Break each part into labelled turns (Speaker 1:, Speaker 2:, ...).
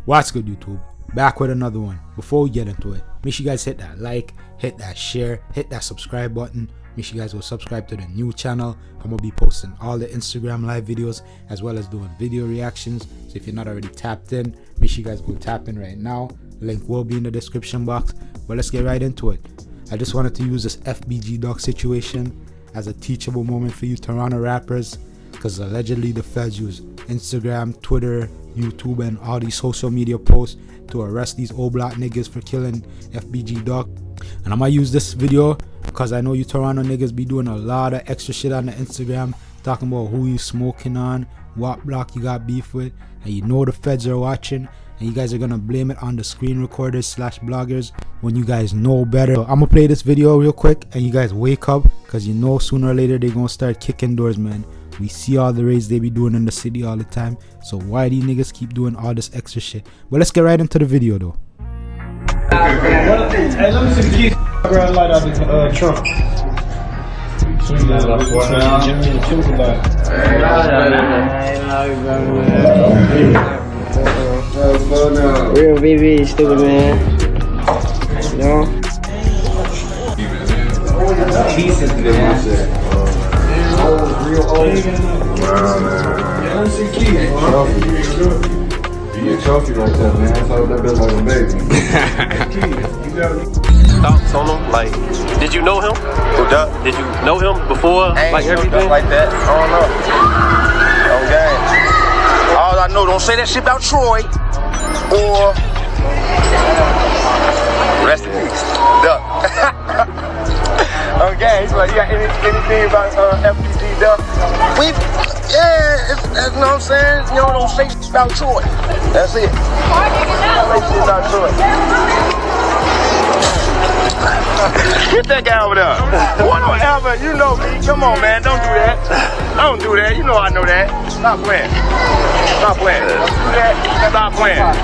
Speaker 1: What's good, YouTube? Back with another one. Before we get into it, make sure you guys hit that like, hit that share, hit that subscribe button. Make sure you guys go subscribe to the new channel. I'm gonna be posting all the Instagram live videos as well as doing video reactions. So if you're not already tapped in, make sure you guys go tap in right now. Link will be in the description box. But let's get right into it. I just wanted to use this FBG Duck situation as a teachable moment for you Toronto rappers, because allegedly the feds use Instagram, Twitter, YouTube, and all these social media posts to arrest these old black niggas for killing FBG Duck. And I'm gonna use this video because I know you Toronto niggas be doing a lot of extra shit on the Instagram, talking about who you smoking on, what block you got beef with, and you know the feds are watching, and you guys are gonna blame it on the screen recorders / bloggers when you guys know better. So I'm gonna play this video real quick and you guys wake up, because you know sooner or later they're gonna start kicking doors, man. We see all the raids they be doing in the city all the time, so why these niggas keep doing all this extra shit? But let's get right into the video though.
Speaker 2: Hey, let me see the keys. Grab light out the trunk.
Speaker 3: Real BB, stupid man. You know?
Speaker 2: Real old. Wow, man. Let me see the keys.
Speaker 4: You get trophy like that, man. That's how that bitch like a baby.
Speaker 5: Thoughts on him? Like, did you know him? Who that? Did you know him before? Like everything?
Speaker 6: Like that. I don't know. Okay. All I know, don't say that shit about Troy or rest in peace. Duck. Okay, so you got anything about FBG Duck? You know what I'm saying? You don't say shit about Troy. That's it. Don't say shit about Troy. Get that guy over there. Whatever, you know me. Come on, man. Don't do that. Don't do that. You know I know that. Stop playing. Stop playing. Don't do that. Stop playing.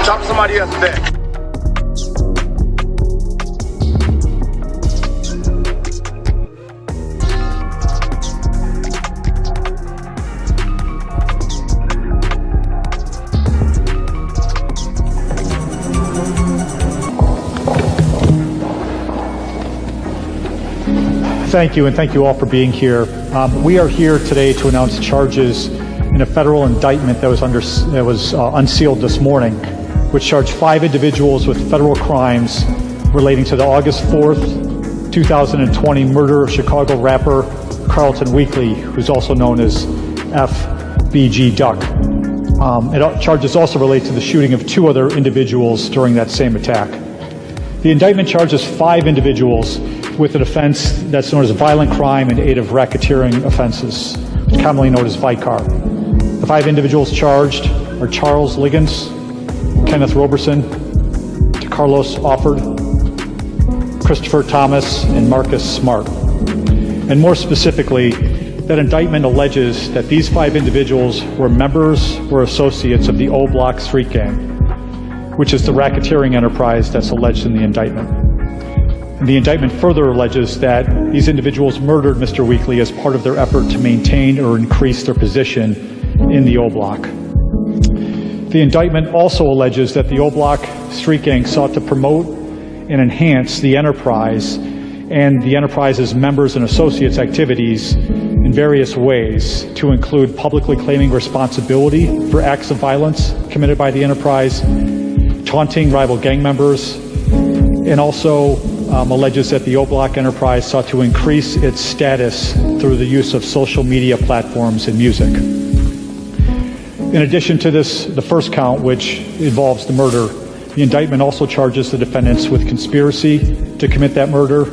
Speaker 6: Talk to somebody else today.
Speaker 7: Thank you, and thank you all for being here. We are here today to announce charges in a federal indictment that was unsealed this morning, which charged 5 individuals with federal crimes relating to the August 4th, 2020 murder of Chicago rapper Carlton Weekly, who's also known as FBG Duck. Charges also relate to the shooting of 2 other individuals during that same attack. The indictment charges 5 individuals with an offense that's known as violent crime and aid of racketeering offenses, commonly known as VICAR. The 5 individuals charged are Charles Liggins, Kenneth Roberson, Carlos Offord, Christopher Thomas, and Marcus Smart. And more specifically, that indictment alleges that these 5 individuals were members or associates of the O Block Street Gang, which is the racketeering enterprise that's alleged in the indictment. And the indictment further alleges that these individuals murdered Mr. Weekly as part of their effort to maintain or increase their position in the O Block. The indictment also alleges that the O Block Street Gang sought to promote and enhance the enterprise and the enterprise's members and associates' activities in various ways, to include publicly claiming responsibility for acts of violence committed by the enterprise, taunting rival gang members, and also alleges that the O Block enterprise sought to increase its status through the use of social media platforms and music. In addition to this, the first count, which involves the murder, the indictment also charges the defendants with conspiracy to commit that murder,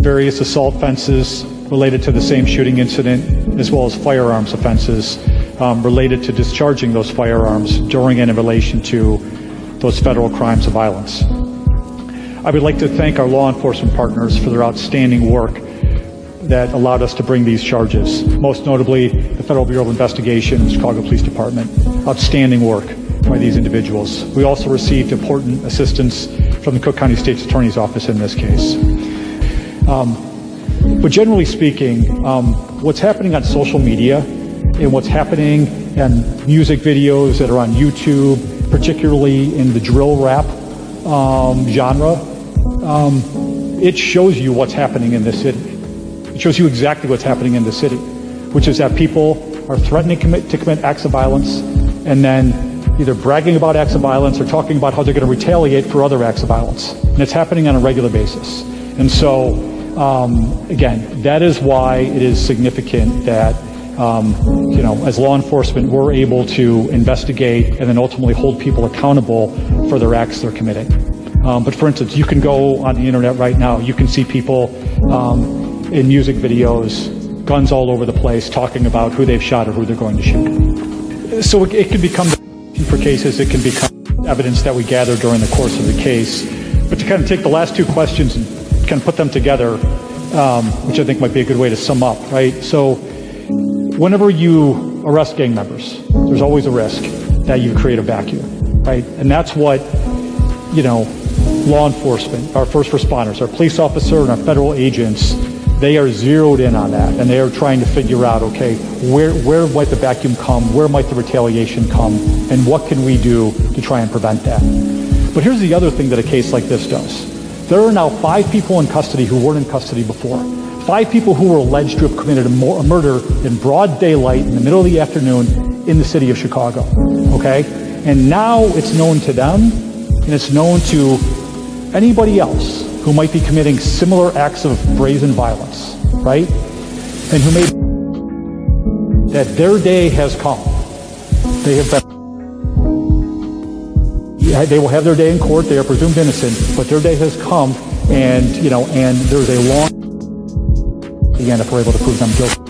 Speaker 7: various assault offenses related to the same shooting incident, as well as firearms offenses related to discharging those firearms during and in relation to those federal crimes of violence. I would like to thank our law enforcement partners for their outstanding work that allowed us to bring these charges, most notably the Federal Bureau of Investigation and Chicago Police Department. Outstanding work by these individuals. We also received important assistance from the Cook County State's Attorney's Office in this case. But generally speaking, what's happening on social media in what's happening in music videos that are on YouTube, particularly in the drill rap genre, it shows you what's happening in the city. It shows you exactly what's happening in the city, which is that people are threatening to commit acts of violence and then either bragging about acts of violence or talking about how they're going to retaliate for other acts of violence. And it's happening on a regular basis. And so, again, that is why it is significant that, as law enforcement, we're able to investigate and then ultimately hold people accountable for their acts they're committing. But for instance, you can go on the internet right now, you can see people in music videos, guns all over the place, talking about who they've shot or who they're going to shoot. So it can become, for cases, it can become evidence that we gather during the course of the case. But to kind of take the last two questions and kind of put them together, which I think might be a good way to sum up, right? So whenever you arrest gang members, there's always a risk that you create a vacuum, right? And that's what, law enforcement, our first responders, our police officer and our federal agents, they are zeroed in on that, and they are trying to figure out, okay, where might the vacuum come, where might the retaliation come, and what can we do to try and prevent that? But here's the other thing that a case like this does. There are now 5 people in custody who weren't in custody before. 5 people who were alleged to have committed a murder in broad daylight in the middle of the afternoon in the city of Chicago, okay? And now it's known to them, and it's known to anybody else who might be committing similar acts of brazen violence, right? And who may, that their day has come. They have been, they will have their day in court, they are presumed innocent, but their day has come, and, and there's a long, again, if we're able to prove them guilty.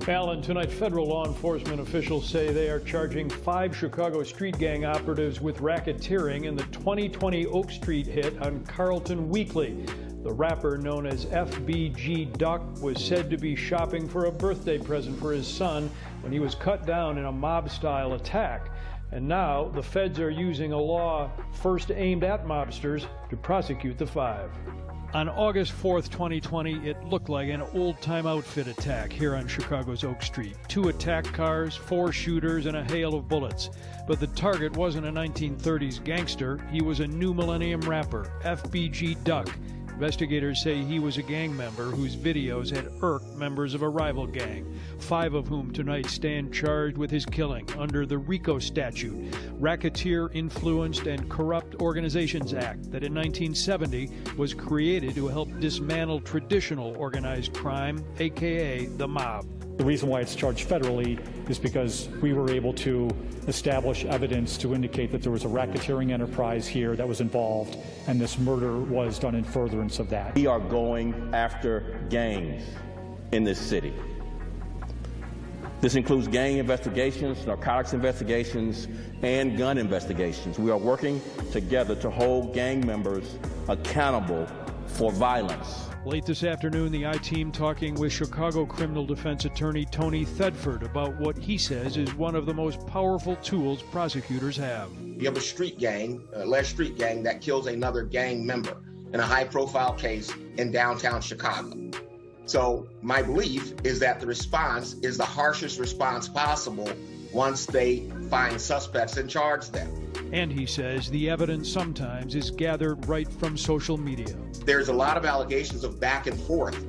Speaker 8: Alan, tonight federal law enforcement officials say they are charging 5 Chicago street gang operatives with racketeering in the 2020 Oak Street hit on Carlton Weekly. The rapper, known as FBG Duck, was said to be shopping for a birthday present for his son when he was cut down in a mob-style attack. And now the feds are using a law first aimed at mobsters to prosecute the 5. On August 4th, 2020, it looked like an old-time outfit attack here on Chicago's Oak Street. 2 attack cars, 4 shooters, and a hail of bullets. But the target wasn't a 1930s gangster. He was a new millennium rapper, FBG Duck. Investigators say he was a gang member whose videos had irked members of a rival gang, 5 of whom tonight stand charged with his killing under the RICO statute, Racketeer Influenced and Corrupt Organizations Act, that in 1970 was created to help dismantle traditional organized crime, aka the mob.
Speaker 7: The reason why it's charged federally is because we were able to establish evidence to indicate that there was a racketeering enterprise here that was involved, and this murder was done in furtherance of that.
Speaker 9: We are going after gangs in this city. This includes gang investigations, narcotics investigations, and gun investigations. We are working together to hold gang members accountable for violence.
Speaker 8: Late this afternoon, the I-Team talking with Chicago criminal defense attorney Tony Thedford about what he says is one of the most powerful tools prosecutors have.
Speaker 10: You have a street gang, alleged street gang, that kills another gang member in a high-profile case in downtown Chicago. So my belief is that the response is the harshest response possible once they find suspects and charge them.
Speaker 8: And he says the evidence sometimes is gathered right from social media.
Speaker 10: There's a lot of allegations of back and forth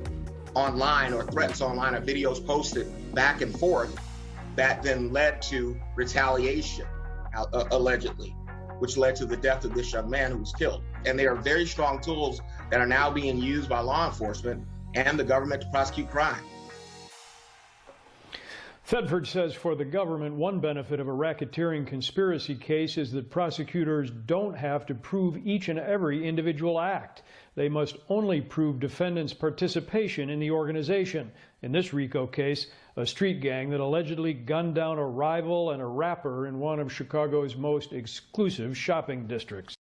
Speaker 10: online, or threats online, or videos posted back and forth that then led to retaliation, allegedly, which led to the death of this young man who was killed. And they are very strong tools that are now being used by law enforcement and the government to prosecute crime.
Speaker 8: Thedford says for the government, one benefit of a racketeering conspiracy case is that prosecutors don't have to prove each and every individual act. They must only prove defendants' participation in the organization. In this RICO case, a street gang that allegedly gunned down a rival and a rapper in one of Chicago's most exclusive shopping districts.